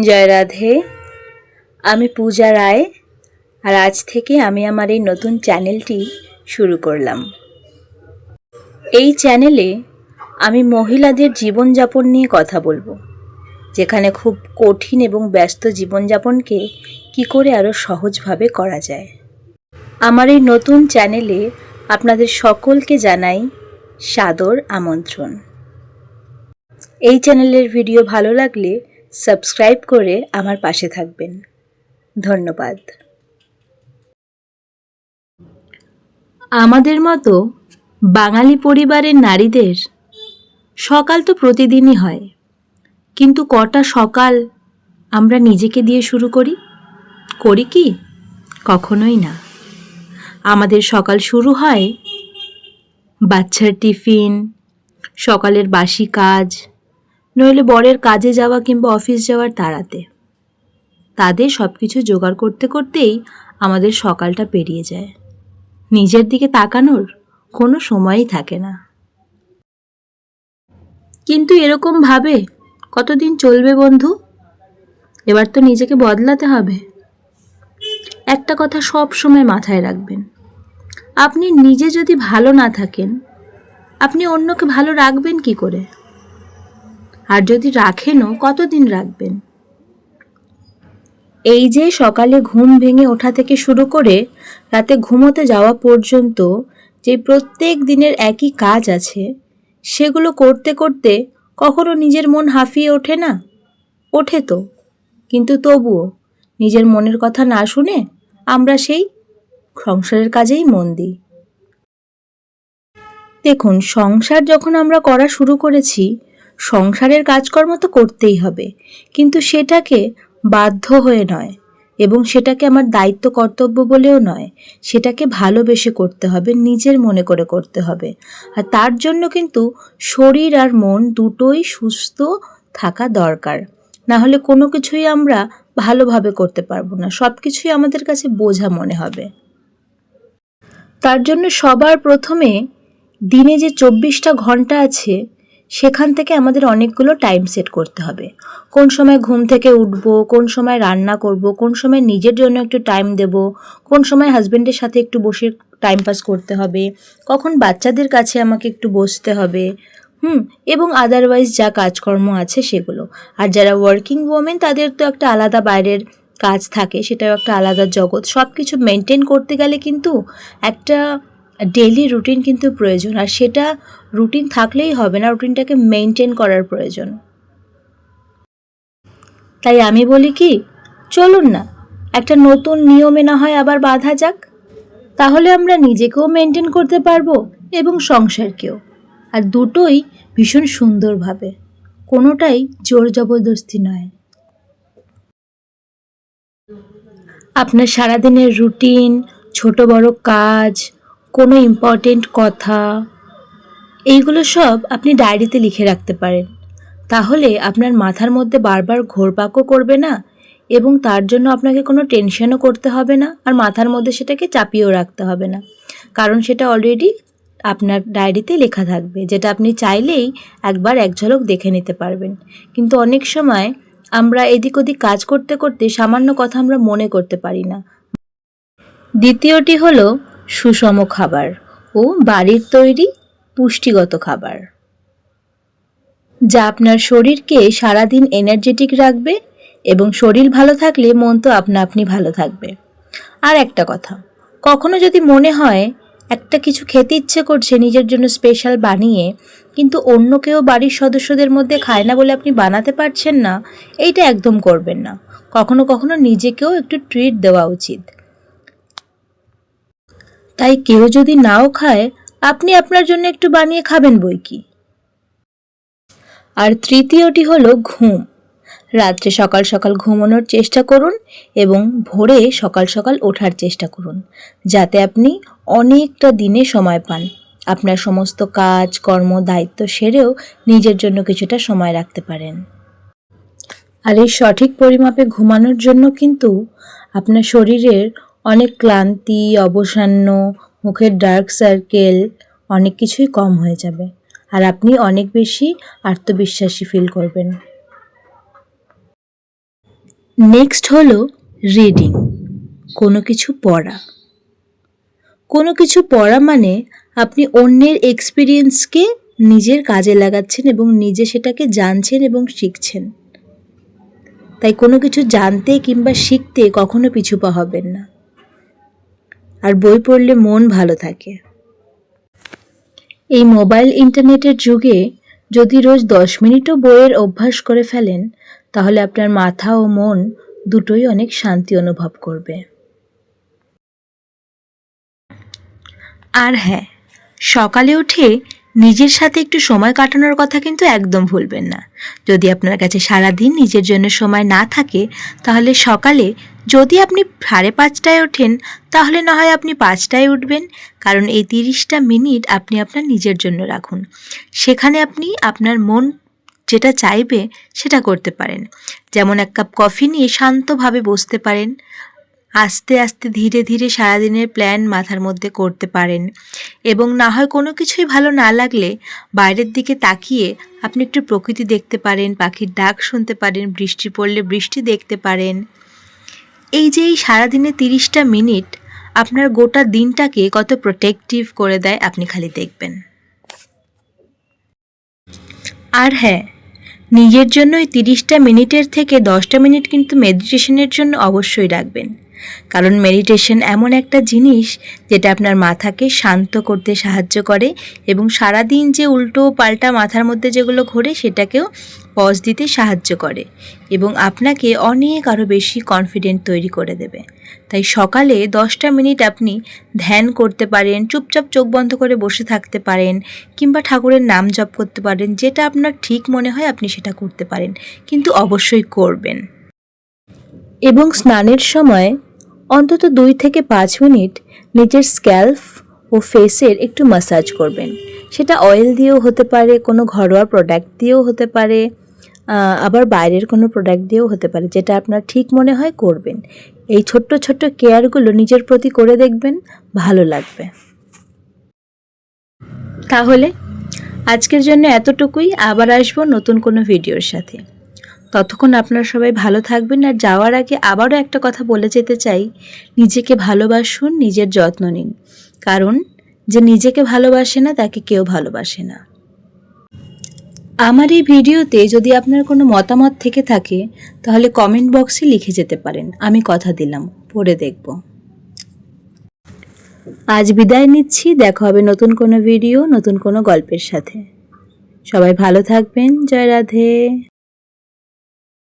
জয় রাধে। আমি পূজা রায়, আর আজ থেকে আমি আমার এই নতুন চ্যানেলটি শুরু করলাম। এই চ্যানেলে আমি মহিলাদের জীবনযাপন নিয়ে কথা বলবো, যেখানে খুব কঠিন এবং ব্যস্ত জীবনযাপনকে কি করে আরও সহজভাবে করা যায়। আমার এই নতুন চ্যানেলে আপনাদের সকলকে জানাই সাদর আমন্ত্রণ। এই চ্যানেলের ভিডিও ভালো লাগলে সাবস্ক্রাইব করে আমার পাশে থাকবেন। ধন্যবাদ। আমাদের মতো বাঙালি পরিবারের নারীদের সকাল তো প্রতিদিনই হয়, কিন্তু কটা সকাল আমরা নিজেকে দিয়ে শুরু করি কি? কখনোই না। আমাদের সকাল শুরু হয় বাচ্চার টিফিন, সকালের বাসি কাজ, নইলে বরের কাজে যাওয়া কিংবা অফিস যাওয়ার তাড়াতে। তাদের সব কিছু জোগাড় করতে করতেই আমাদের সকালটা পেরিয়ে যায়। নিজের দিকে তাকানোর কোনো সময়ই থাকে না। কিন্তু এরকম ভাবে কতদিন চলবে বন্ধু? এবার তো নিজেকে বদলাতে হবে। একটা কথা সব সময় মাথায় রাখবেন, আপনি নিজে যদি ভালো না থাকেন, আপনি অন্যকে ভালো রাখবেন কি করে? আর যদি রাখেনও, কতদিন রাখবেন? এই যে সকালে ঘুম ভেঙে ওঠা থেকে শুরু করে রাতে ঘুমোতে যাওয়া পর্যন্ত যে প্রত্যেক দিনের একই কাজ আছে, সেগুলো করতে করতে কখনো নিজের মন হাঁফিয়ে ওঠে না? ওঠে তো, কিন্তু তবুও নিজের মনের কথা না শুনে আমরা সেই সংসারের কাজেই মন দিই। দেখুন, সংসার যখন আমরা করা শুরু করেছি, সংসারের কাজকর্ম তো করতেই হবে, কিন্তু সেটাকে বাধ্য হয়ে নয়, এবং সেটাকে আমার দায়িত্ব কর্তব্য বলেও নয়। সেটাকে ভালোবেসে করতে হবে, নিজের মনে করে করতে হবে। আর তার জন্য কিন্তু শরীর আর মন দুটোই সুস্থ থাকা দরকার। না হলে কোনো কিছুই আমরা ভালোভাবে করতে পারবো না, সব কিছুই আমাদের কাছে বোঝা মনে হবে। তার জন্য সবার প্রথমে দিনে যে 24টা ঘন্টা আছে, সেখান থেকে আমাদের অনেকগুলো টাইম সেট করতে হবে। কোন সময় ঘুম থেকে উঠব, কোন সময় রান্না করব, কোন সময় নিজের জন্য একটু টাইম দেব, কোন সময় হাজবেন্ডের সাথে একটু বসে টাইম পাস করতে হবে, কখন বাচ্চাদের কাছে আমাকে একটু বসতে হবে, এবং আদারওয়াইজ যা কাজকর্ম আছে সেগুলো। আর যারা ওয়ার্কিং ওমেন, তাদের তো একটা আলাদা বাইরের কাজ থাকে, সেটাও একটা আলাদা জগৎ। সব কিছু মেনটেন করতে গেলে কিন্তু একটা ডেইলি রুটিন কিন্তু প্রয়োজন, আর সেটা রুটিন থাকলেই হবে না, রুটিনটাকে মেনটেন করার প্রয়োজন। তাই আমি বলি কি, চলুন না একটা নতুন নিয়মে না হয় আবার বাঁধা যাক। তাহলে আমরা নিজেকেও মেনটেন করতে পারবো এবং সংসারকেও, আর দুটোই ভীষণ সুন্দরভাবে, কোনোটাই জোর জবরদস্তি নয়। আপনার সারাদিনের রুটিন, ছোট বড় কাজ, কোনো ইম্পর্টেন্ট কথা, এইগুলো সব আপনি ডায়েরিতে লিখে রাখতে পারেন। তাহলে আপনার মাথার মধ্যে বারবার ঘোরপাকও করবে না, এবং তার জন্য আপনাকে কোনো টেনশনও করতে হবে না, আর মাথার মধ্যে সেটাকে চাপিয়েও রাখতে হবে না, কারণ সেটা অলরেডি আপনার ডায়েরিতে লেখা থাকবে, যেটা আপনি চাইলেই একবার এক ঝলক দেখে নিতে পারবেন। কিন্তু অনেক সময় আমরা এদিক ওদিক কাজ করতে করতে সামান্য কথা আমরা মনে করতে পারি না। দ্বিতীয়টি হলো সুষম খাবার ও বাড়ির তৈরি পুষ্টিগত খাবার, যা আপনার শরীরকে সারাদিন এনার্জেটিক রাখবে, এবং শরীর ভালো থাকলে মন তো আপনা আপনি ভালো থাকবে। আর একটা কথা, কখনো যদি মনে হয় একটা কিছু খেতে ইচ্ছে করছে নিজের জন্য স্পেশাল বানিয়ে, কিন্তু অন্য কেউ বাড়ির সদস্যদের মধ্যে খায় না বলে আপনি বানাতে পারছেন না, এইটা একদম করবেন না। কখনো কখনো নিজেকেও একটু ট্রিট দেওয়া উচিত। তাই কেউ যদি নাও খায়, আপনি আপনার জন্য একটু বানিয়ে খাবেন বইকি। আর তৃতীয়টি হলো ঘুম। রাত্রে সকাল সকাল ঘুমানোর চেষ্টা করুন, এবং ভোরে সকাল সকাল ওঠার চেষ্টা করুন, যাতে আপনি অনেকটা দিনে সময় পান, আপনার সমস্ত কাজ কর্ম দায়িত্ব সেরেও নিজের জন্য কিছুটা সময় রাখতে পারেন। আর এই সঠিক পরিমাপে ঘুমানোর জন্য কিন্তু আপনার শরীরের অনেক ক্লান্তি, অবসান্ন, মুখের ডার্ক সার্কেল অনেক কিছুই কম হয়ে যাবে, আর আপনি অনেক বেশি আত্মবিশ্বাসী ফিল করবেন। নেক্সট হলো রিডিং, কোনো কিছু পড়া। কোনো কিছু পড়া মানে আপনি অন্যের এক্সপিরিয়েন্সকে নিজের কাজে লাগাচ্ছেন এবং নিজে সেটাকে জানছেন এবং শিখছেন। তাই কোনো কিছু জানতে কিংবা শিখতে কখনো পিছু পা হবেন না। আর বই পড়লে মন ভালো থাকে। এই মোবাইল ইন্টারনেটের যুগে যদি রোজ 10 মিনিটও বইয়ের অভ্যাস করে ফেলেন, তাহলে আপনার মাথা ও মন দুটোই অনেক শান্তি অনুভব করবে। আর হ্যাঁ, সকালে উঠে নিজের সাথে একটু সময় কাটানোর কথা কিন্তু একদম ভুলবেন না। যদি আপনার কাছে সারাদিন নিজের জন্য সময় না থাকে, তাহলে সকালে যদি আপনি 5:30টায় ওঠেন, তাহলে না হয় আপনি 5টায় উঠবেন, কারণ এই 30টা মিনিট আপনি আপনার নিজের জন্য রাখুন। সেখানে আপনি আপনার মন যেটা চাইবে সেটা করতে পারেন। যেমন 1 কাপ কফি নিয়ে শান্তভাবে বসতে পারেন, আস্তে আস্তে ধীরে ধীরে সারাদিনের প্ল্যান মাথার মধ্যে করতে পারেন, এবং না হয় কোনো কিছুই ভালো না লাগলে বাইরের দিকে তাকিয়ে আপনি একটু প্রকৃতি দেখতে পারেন, পাখির ডাক শুনতে পারেন, বৃষ্টি পড়লে বৃষ্টি দেখতে পারেন। এই যে এই সারাদিনে 30টা মিনিট আপনার গোটা দিনটাকে কত প্রোটেক্টিভ করে দেয় আপনি খালি দেখবেন। আর হ্যাঁ, নিজের জন্য এই 30টা মিনিটের থেকে 10টা মিনিট কিন্তু মেডিটেশনের জন্য অবশ্যই রাখবেন, কারণ মেডিটেশন এমন একটা জিনিস যেটা আপনার মাথাকে শান্ত করতে সাহায্য করে এবং সারাদিন যে উল্টো পাল্টা মাথার মধ্যে যেগুলো ঘোরে সেটাকেও পজ দিতে সাহায্য করে এবং আপনাকে অনেক আরও বেশি কনফিডেন্ট তৈরি করে দেবে। তাই সকালে 10টা মিনিট আপনি ধ্যান করতে পারেন, চুপচাপ চোখ বন্ধ করে বসে থাকতে পারেন, কিংবা ঠাকুরের নাম জপ করতে পারেন। যেটা আপনার ঠিক মনে হয় আপনি সেটা করতে পারেন, কিন্তু অবশ্যই করবেন। এবং স্নানের সময় অন্তত 2 থেকে 5 মিনিট নিজের স্ক্যাল্প ও ফেসের একটু ম্যাসাজ করবেন। সেটা অয়েল দিয়েও হতে পারে, কোনো ঘরোয়া প্রোডাক্ট দিয়েও হতে পারে, আবার বাইরের কোনো প্রোডাক্ট দিয়েও হতে পারে, যেটা আপনার ঠিক মনে হয় করবেন। এই ছোট্ট ছোট্ট কেয়ারগুলো নিজের প্রতি করে দেখবেন, ভালো লাগবে। তাহলে আজকের জন্য এতটুকুই। আবার আসবো নতুন কোনো ভিডিওর সাথে। ততক্ষণ আপনারা সবাই ভালো থাকবেন। আর যাওয়ার আগে আবারও একটা কথা বলে যেতে চাই, নিজেকে ভালোবাসুন, নিজের যত্ন নিন, কারণ যে নিজেকে ভালোবাসে না তাকে কেউ ভালোবাসে না। আমার এই ভিডিওতে যদি আপনার কোনো মতামত থেকে থাকে, তাহলে কমেন্ট বক্সে লিখে যেতে পারেন, আমি কথা দিলাম পড়ে দেখব। আজ বিদায় নিচ্ছি, দেখা হবে নতুন কোনো ভিডিও, নতুন কোনো গল্পের সাথে। সবাই ভালো থাকবেন। জয় রাধে।